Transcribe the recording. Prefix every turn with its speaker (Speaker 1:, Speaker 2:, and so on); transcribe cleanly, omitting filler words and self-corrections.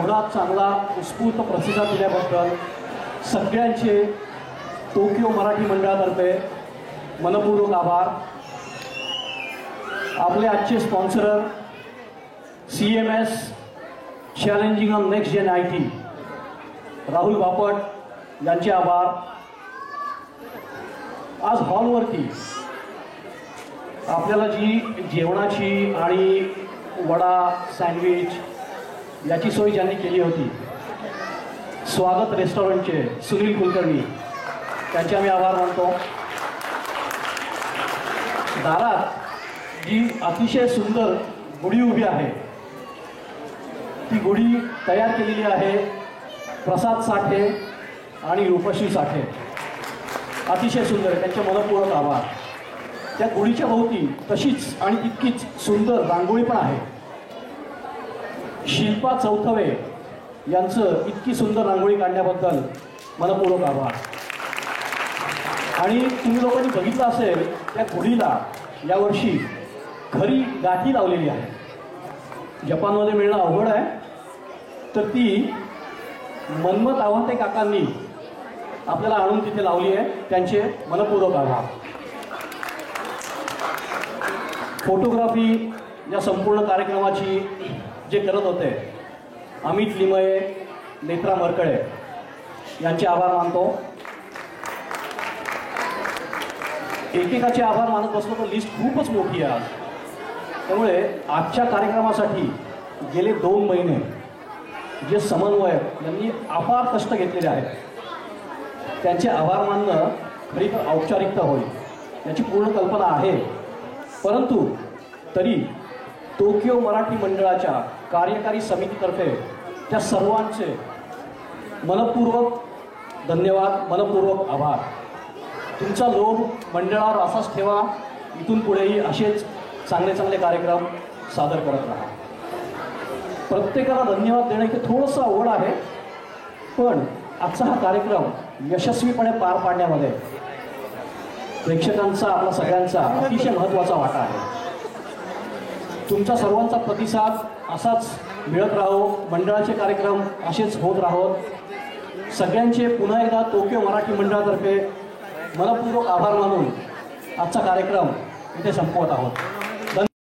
Speaker 1: एवढा चांगला उत्स्फूर्त प्रतिसाद दिल्याबद्दल सगळ्यांचे टोकियो मराठी मंडळातर्फे मनपूर्वक आभार। आपले आजचे sponsor CMS challenging on next gen IT Rahul Bapat यांचे आभार। आज हॉलवरती आपल्याला जी जेवणाची आणि वडा सँडविच याची सोय ज्यांनी केली होती, स्वागत रेस्टॉरंटचे सुनील कुलकर्णी, त्यांचे आम्ही आभार मानतो। दारात जी अतिशय सुंदर गुढी उभी आहे, ती गुढी तयार केलेली आहे प्रसाद साठे आणि रूपश्री साठे, अतिशय सुंदर आहे, त्यांचे मनपूर्वक आभार। त्या गुढीच्या भोवती तशीच आणि तितकीच सुंदर रांगोळी पण आहे। शिल्पा चौथवे यांचं इतकी सुंदर रांगोळी काढण्याबद्दल मनपूर्वक आभार। आणि तुम्ही लोकांनी बघितलं असेल, त्या गुढीला यावर्षी खरी गाठी लावलेली आहे। जपानमध्ये मिळणं अवघड आहे, तर ती मनमत आव्हाते काकांनी आपल्याला आणून तिथे लावली आहे, त्यांचे मनपूर्वक आभार। फोटोग्राफी या संपूर्ण कार्यक्रमाची जे करत होते अमित लिमये, नेत्रा मरकळे यांचे आभार मानतो। एकेकाचे आभार मानत बसलो तर लिस्ट खूपच मोठी आहे आज, त्यामुळे आजच्या कार्यक्रमासाठी गेले 2 महिने जे समन्वयक यांनी अपार कष्ट घेतलेले आहेत, त्यांचे आभार मानणं खरी तर औपचारिकता होईल, याची पूर्ण कल्पना आहे। परंतु तरी टोकियो मराठी मंडळाच्या कार्यकारी समितीतर्फे त्या सर्वांचे मनपूर्वक धन्यवाद, मनपूर्वक आभार। तुमचा लोभ मंडळावर असाच ठेवा, इथून पुढेही असेच चांगले चांगले कार्यक्रम सादर करत राहा। प्रत्येकाला धन्यवाद देणं इथे थोडंसं अवघड आहे, पण आजचा हा कार्यक्रम यशस्वीपणे पार पाडण्यामध्ये प्रेक्षकांचा, आपला सगळ्यांचा अतिशय महत्त्वाचा वाटा आहे। तुमचा सर्वांचा प्रतिसाद असाच मिळत राहो, मंडळाचे कार्यक्रम असेच होत राहोत। सगळ्यांचे पुन्हा एकदा टोकियो मराठी मंडळातर्फे मनपूर्वक आभार मानून आजचा कार्यक्रम इथे संपवत आहोत।